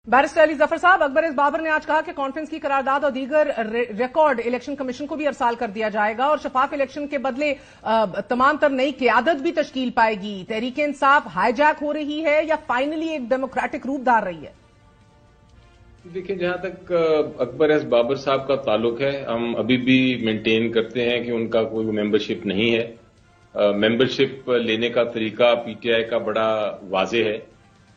Barrister Ali Zafar साहब, Akbar S Babar ने आज कहा कि कॉन्फ्रेंस की करारदाद और दीगर रिकॉर्ड इलेक्शन कमीशन को भी अरसाल कर दिया जाएगा और शफाफ इलेक्शन के बदले तमाम तर नई क़यादत भी तश्कील पाएगी। तहरीक इंसाफ हाईजैक हो रही है या फाइनली एक डेमोक्रेटिक रूप धार रही है? देखिए, जहां तक अकबर एस बाबर साहब का ताल्लुक है, हम अभी भी मेंटेन करते हैं कि उनका कोई मेंबरशिप नहीं है। मेंबरशिप लेने का तरीका पीटीआई का बड़ा वाज़ेह है।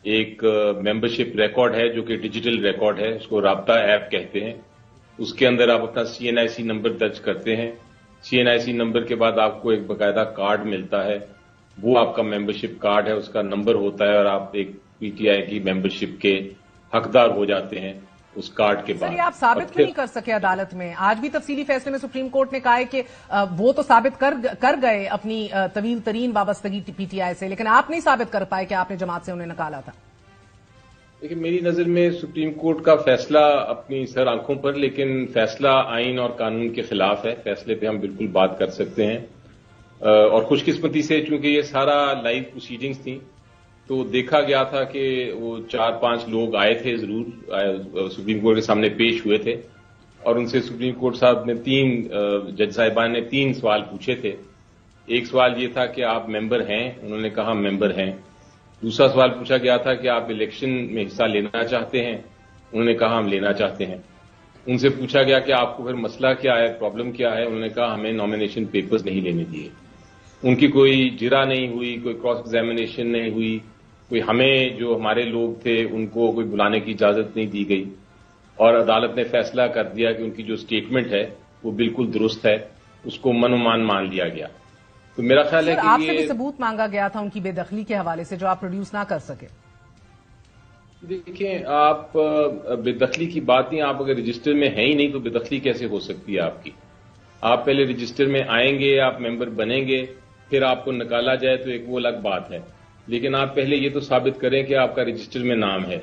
एक मेंबरशिप रिकॉर्ड है जो कि डिजिटल रिकॉर्ड है, उसको राब्ता ऐप कहते हैं। उसके अंदर आप अपना सीएनआईसी नंबर दर्ज करते हैं। सीएनआईसी नंबर के बाद आपको एक बाकायदा कार्ड मिलता है, वो आपका मेंबरशिप कार्ड है, उसका नंबर होता है और आप एक पीटीआई की मेंबरशिप के हकदार हो जाते हैं उस कार्ड के बाद। सर, ये आप साबित क्यों नहीं कर सके अदालत में? आज भी तफसीली फैसले में सुप्रीम कोर्ट ने कहा है कि वो तो साबित कर गए अपनी तवील तरीन वाबस्तगी पीटीआई से, लेकिन आप नहीं साबित कर पाए कि आपने जमात से उन्हें निकाला था। देखिए, मेरी नजर में सुप्रीम कोर्ट का फैसला अपनी सर आंखों पर, लेकिन फैसला आइन और कानून के खिलाफ है। फैसले पे हम बिल्कुल बात कर सकते हैं और खुशकिस्मती से चूंकि ये सारा लाइव प्रोसीडिंग्स थी तो देखा गया था कि वो 4-5 लोग आए थे, जरूर सुप्रीम कोर्ट के सामने पेश हुए थे और उनसे सुप्रीम कोर्ट साहब ने जज साहिबान ने 3 सवाल पूछे थे। एक सवाल ये था कि आप मेंबर हैं? उन्होंने कहा मेंबर हैं। दूसरा सवाल पूछा गया था कि आप इलेक्शन में हिस्सा लेना चाहते हैं? उन्होंने कहा हम लेना चाहते हैं। उनसे पूछा गया कि आपको फिर मसला क्या है, प्रॉब्लम क्या है? उन्होंने कहा हमें नॉमिनेशन पेपर्स नहीं लेने दिए। उनकी कोई जिरा नहीं हुई, कोई क्रॉस एग्जामिनेशन नहीं हुई, कोई हमें जो हमारे लोग थे उनको कोई बुलाने की इजाजत नहीं दी गई और अदालत ने फैसला कर दिया कि उनकी जो स्टेटमेंट है वो बिल्कुल दुरुस्त है, उसको मनोमान मान लिया गया। तो मेरा ख्याल है कि आपसे भी सबूत मांगा गया था उनकी बेदखली के हवाले से जो आप प्रोड्यूस ना कर सके। देखिए, आप बेदखली की बात नहीं, आप अगर रजिस्टर में है ही नहीं तो बेदखली कैसे हो सकती है आपकी? आप पहले रजिस्टर में आएंगे, आप मेंबर बनेंगे, फिर आपको निकाला जाए तो एक वो अलग बात है, लेकिन आप पहले ये तो साबित करें कि आपका रजिस्टर में नाम है,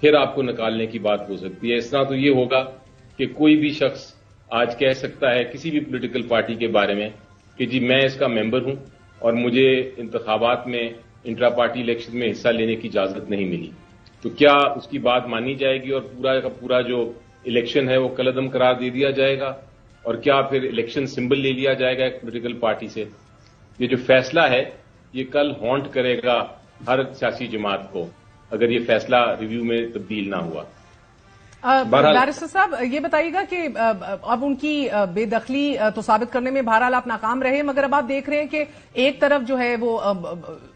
फिर आपको निकालने की बात हो सकती है। इस तरह तो ये होगा कि कोई भी शख्स आज कह सकता है किसी भी पॉलिटिकल पार्टी के बारे में कि जी मैं इसका मेंबर हूं और मुझे इंतखाबात में इंट्रा पार्टी इलेक्शन में हिस्सा लेने की इजाजत नहीं मिली, तो क्या उसकी बात मानी जाएगी और पूरा का पूरा जो इलेक्शन है वो कलअदम करार दे दिया जाएगा? और क्या फिर इलेक्शन सिंबल ले लिया जाएगा एक पॉलिटिकल पार्टी से? ये जो फैसला है ये कल हॉन्ट करेगा हर सियासी जमात को अगर ये फैसला रिव्यू में तब्दील ना हुआ। बैरिस्टर साहब, ये बताइएगा कि अब उनकी बेदखली तो साबित करने में बहरहाल आप नाकाम रहे, मगर अब आप देख रहे हैं कि एक तरफ जो है वो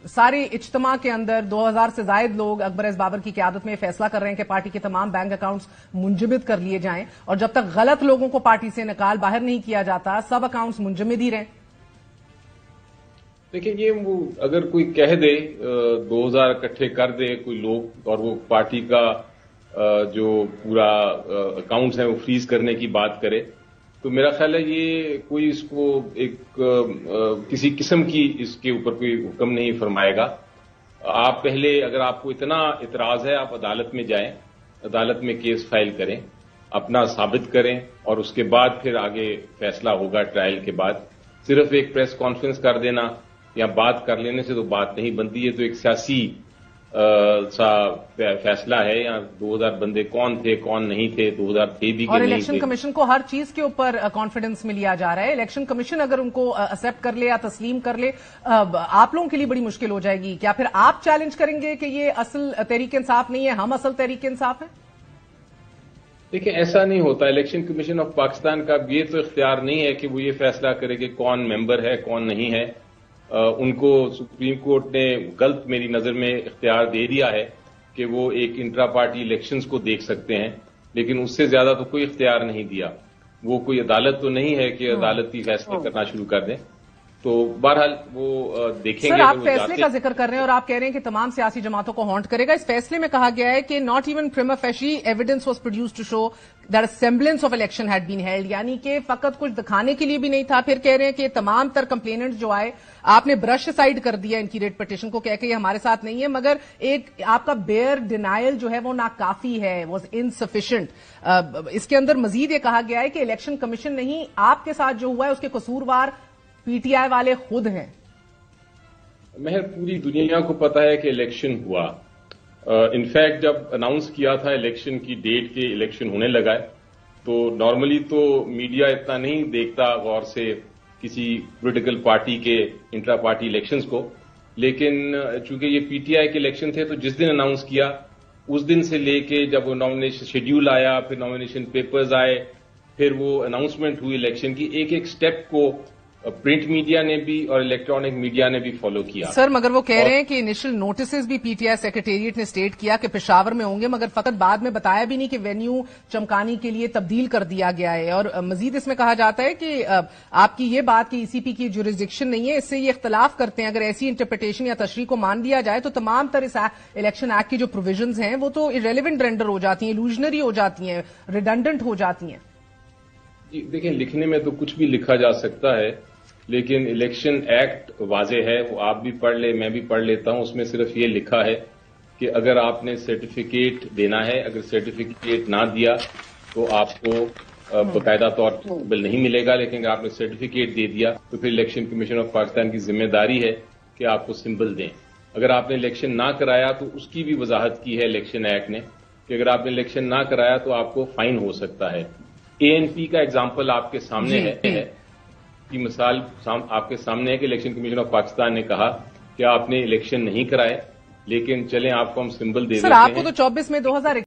सारे इज्तिमा के अंदर 2000 से ज्यादा लोग अकबर एस बाबर की क़यादत में फैसला कर रहे हैं कि पार्टी के तमाम बैंक अकाउंट्स मुंजमद कर लिए जाएं और जब तक गलत लोगों को पार्टी से निकाल बाहर नहीं किया जाता सब अकाउंट्स मुंजमद ही रहें। देखिए, ये वो अगर कोई कह दे 2000 इकट्ठे कर दे कोई लोग और वो पार्टी का जो पूरा अकाउंट्स है वो फ्रीज करने की बात करे, तो मेरा ख्याल है ये कोई इसको एक किसी किस्म की इसके ऊपर कोई हुक्म नहीं फरमाएगा। आप पहले अगर आपको इतना इतराज है आप अदालत में जाएं, अदालत में केस फाइल करें, अपना साबित करें और उसके बाद फिर आगे फैसला होगा ट्रायल के बाद। सिर्फ एक प्रेस कॉन्फ्रेंस कर देना या बात कर लेने से तो बात नहीं बनती है। तो एक सियासी सा फैसला है, या 2000 बंदे कौन थे कौन नहीं थे, 2000 थे भी और इलेक्शन कमीशन को हर चीज के ऊपर कॉन्फिडेंस में लिया जा रहा है। इलेक्शन कमीशन अगर उनको एक्सेप्ट कर ले या तस्लीम कर ले, आप लोगों के लिए बड़ी मुश्किल हो जाएगी। क्या फिर आप चैलेंज करेंगे कि ये असल तहरीक इंसाफ नहीं है, हम असल तहरीक इंसाफ है? देखिए, ऐसा नहीं होता। इलेक्शन कमीशन ऑफ पाकिस्तान का ये तो इख्तियार नहीं है कि वो ये फैसला करे कि कौन मेंबर है कौन नहीं है। उनको सुप्रीम कोर्ट ने गलत मेरी नजर में इख्तियार दे दिया है कि वो एक इंट्रा पार्टी इलेक्शंस को देख सकते हैं, लेकिन उससे ज्यादा तो कोई इख्तियार नहीं दिया। वो कोई अदालत तो नहीं है कि अदालती फैसले करना शुरू कर दें। तो बहरहाल वो देखेंगे। सर, आप फैसले का जिक्र कर रहे हैं और आप कह रहे हैं कि तमाम सियासी जमातों को हॉन्ट करेगा। इस फैसले में कहा गया है कि not even prima facie evidence was produced to show that a semblance of election had been held, यानी कि फकत कुछ दिखाने के लिए भी नहीं था। फिर कह रहे हैं कि तमाम तर कंप्लेनेंट्स जो आए आपने ब्रश साइड कर दिया इनकी रेट पिटीशन को, कह के ये हमारे साथ नहीं है, मगर एक आपका बेयर डिनायल जो है वो नाकाफी है, वॉज इनसफिशिएंट। इसके अंदर मजीद ये कहा गया है कि इलेक्शन कमीशन नहीं, आपके साथ जो हुआ है उसके कसूरवार पीटीआई वाले खुद हैं। महर पूरी दुनिया को पता है कि इलेक्शन हुआ انفیکٹ جب اناؤنس کیا تھا الیکشن کی ڈیٹ کے الیکشن ہونے لگا ہے تو نارملی تو میڈیا اتنا نہیں دیکھتا غور سے کسی پولیٹیکل پارٹی کے انٹرا پارٹی الیکشنز کو، لیکن چونکہ یہ پی ٹی آئی کے الیکشن تھے تو جس دن اناؤنس کیا اس دن سے لے کے جب وہ نامینیشن شیڈیول آیا، پھر نامینیشن پیپرز آئے، پھر وہ اناؤنسمنٹ ہوئی الیکشن کی، ایک ایک سٹیپ کو پرنٹ میڈیا نے بھی اور الیکٹرانک میڈیا نے بھی فالو کیا. سر مگر وہ کہہ رہے ہیں کہ انیشل نوٹسز بھی پی ٹی آئی سیکریٹریٹ نے اسٹیٹ کیا کہ پشاور میں ہوں گے، مگر فقط بعد میں بتایا بھی نہیں کہ وینیو چمکانی کے لیے تبدیل کر دیا گیا ہے. اور مزید اس میں کہا جاتا ہے کہ آپ کی یہ بات کہ ای سی پی کی جورسڈکشن نہیں ہے، اس سے یہ اختلاف کرتے ہیں. اگر ایسی انٹرپریٹیشن یا تشریح کو مان لیا جائے تو تمام تر اس الیکشن ایکٹ کی جو پروویژنز ہیں وہ تو ارریلیونٹ رینڈر ہو جاتی ہیں، illusionary ہو جاتی ہیں، ریڈنڈنٹ ہو جاتی ہیں. جی دیکھیں، لکھنے میں تو کچھ بھی لکھا جا سکتا ہے، لیکن الیکشن ایکٹ واضح ہے، وہ آپ بھی پڑھ لیں، میں بھی پڑھ لیتا ہوں. اس میں صرف یہ لکھا ہے کہ اگر آپ نے سرٹیفکیٹ دینا ہے، اگر سرٹیفکیٹ نہ دیا تو آپ کو باقاعدہ طور پر بل نہیں ملے گا، لیکن اگر آپ نے سرٹیفکیٹ دے دیا تو پھر الیکشن کمیشن آف پاکستان کی ذمہ داری ہے کہ آپ کو سمبل دیں. اگر آپ نے الیکشن نہ کرایا تو اس کی بھی وضاحت کی ہے الیکشن ایکٹ نے کہ اگر آپ نے الیکشن نہ کرایا تو آپ کو فائن ہو سکتا ہے. اے این پی کا ایگزامپل آپ کے سامنے ہے، کی مثال آپ کے سامنے ہے کہ الیکشن کمیشن آف پاکستان نے کہا کہ آپ نے الیکشن نہیں کرائے لیکن چلیں آپ کو ہم سمبل دے دیتے ہیں. سر آپ کو تو 24 میں 2021